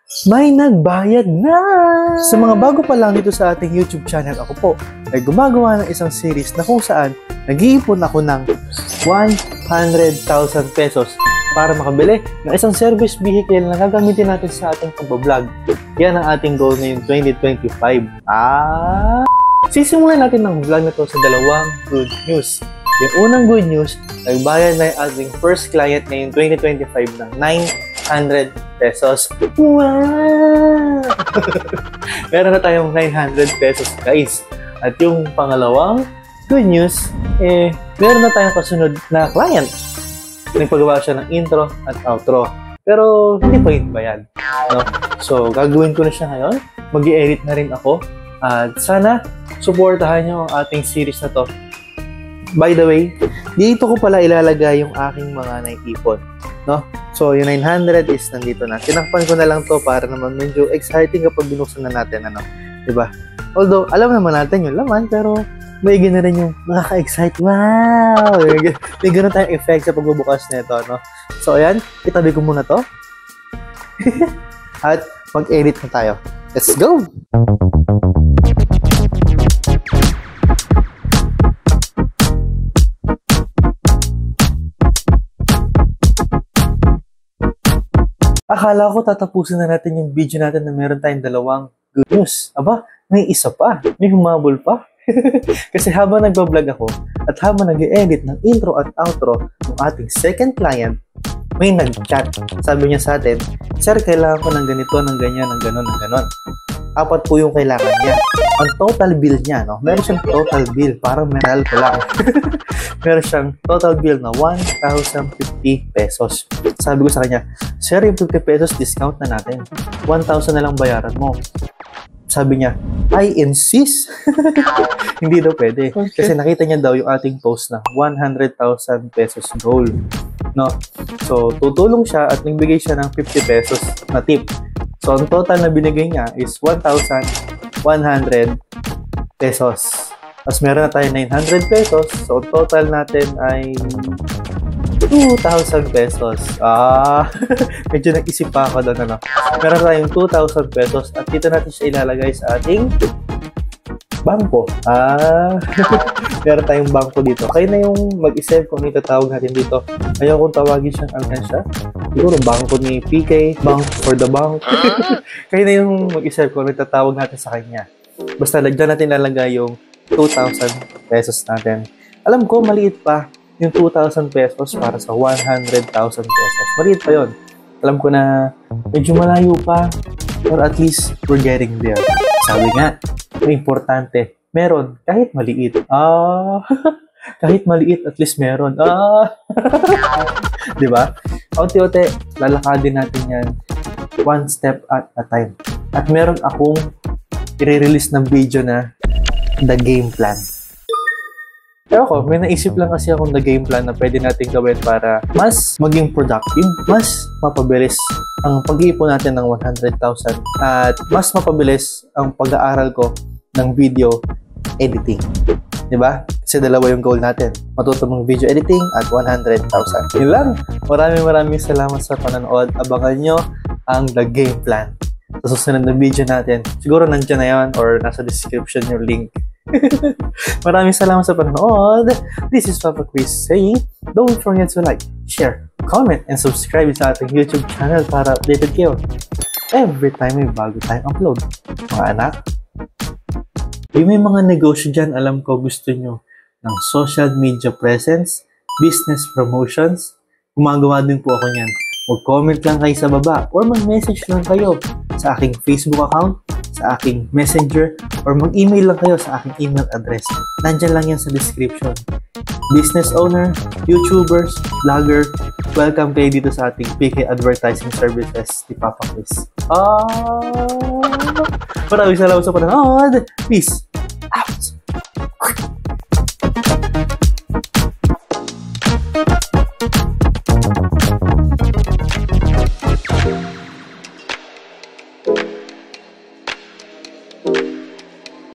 may nagbayad na! Sa mga bago pa lang dito sa ating YouTube channel, ako po ay gumagawa ng isang series na kung saan nag-iipon ako ng 100,000 pesos para makabili ng isang service vehicle na gagamitin natin sa ating pag-vlog. Yan ang ating goal ngayong 2025. Sisimulan natin ng vlog na to sa dalawang good news. Yung unang good news, nagbayad na yung ating first client ngayong 2025 ng 900 pesos. Wow! Meron na tayong 900 pesos, guys. At yung pangalawang good news, meron na tayong kasunod na client. Nagpagawa siya ng intro at outro. Pero hindi pa rin bayad. No? So, gagawin ko na siya ngayon. Mag-i-edit na rin ako. At sana, supportahan nyo ang ating series na to. By the way, dito ko pala ilalagay yung aking mga naipon. No? So, yung 900 is nandito na. Tinakpan ko na lang to para naman medyo exciting kapag binuksan na natin. Ano? Diba? Although, alam naman natin yung laman, pero may gano'n rin yung nakaka-excite. Wow! May gano'n tayong effect sa pagbubukas na ito. No? So, ayan. Itabi ko muna to. At mag-edit na tayo. Let's go! Akala ko tatapusin na natin yung video natin na meron tayong dalawang good news. Aba, may isa pa. May humabol pa. Kasi habang nagbablog ako at habang nag-edit ng intro at outro ng ating second client, may nag-chat. Sabi niya sa atin, "Sir, kailangan ko ng ganito, ng ganyan, ng ganon, ng ganon." 4 po yung kailangan niya. Ang total bill niya, no? Meron siyang total bill. Parang meral ko lang. Meron siyang total bill na 1,050 pesos. Sabi ko sa kanya, "Sir, yung 50 pesos discount na natin. 1,000 na lang bayaran mo." Sabi niya, "I insist." Hindi daw pwede. Okay. Kasi nakita niya daw yung ating post na 100,000 pesos goal. No? So, tutulong siya at nagbigay siya ng 50 pesos na tip. So, ang total na binigay niya is 1,100 pesos. Tapos meron na tayo 900 pesos. So, total natin ay 2,000 pesos. Medyo nag-isip pa ako doon. Ano? Meron tayong 2,000 pesos at dito natin siya ilalagay sa ating bangko. Meron tayong bangko dito. Kayo na yung mag-isip kung itatawag natin dito. Ayaw kong tawagin siyang alkansya. Siguro bangko ni PK, bank for the bank. Kayo na yung mag-isip kung itatawag natin sa kanya. Basta dyan natin lalagay yung 2,000 pesos natin. Alam ko, maliit pa yung 2,000 pesos para sa 100,000 pesos. Maliit pa yun. Alam ko na medyo malayo pa, pero at least we're getting there. Sabi nga, may importante, meron, kahit maliit. Kahit maliit, at least meron. Diba? Unti-unti, lalakadin natin yan one step at a time. At meron akong i-release ng video na the game plan. Pero ako, may naisip lang kasi akong the game plan na pwede natin gawin para mas maging productive, mas mapabilis ang pag-iipon natin ng 100,000 at mas mapabilis ang pag-aaral ko ng video editing. Diba? Kasi dalawa yung goal natin. Matuto mong video editing at 100,000. Yun lang. Maraming salamat sa panonood. Abangan nyo ang the game plan sa susunod na video natin. Siguro nandiyan na yun or nasa description yung link. Maraming salamat sa panonood. This is Papa Chris saying, don't forget to like, share, comment, and subscribe sa ating YouTube channel para updated kayo every time may bago tayong upload. Mga anak, yung may mga negosyo dyan, alam ko gusto nyo ng social media presence, business promotions, gumagawa din po ako niyan. Mag-comment lang kayo sa baba or mag-message lang kayo sa aking Facebook account, sa aking messenger, or mag-email lang kayo sa aking email address. Nandyan lang yan sa description. Business owner, YouTubers, vlogger, welcome kayo dito sa ating PK Advertising Services ni Papa Chris. Maraming salamat sa panonood. Peace out!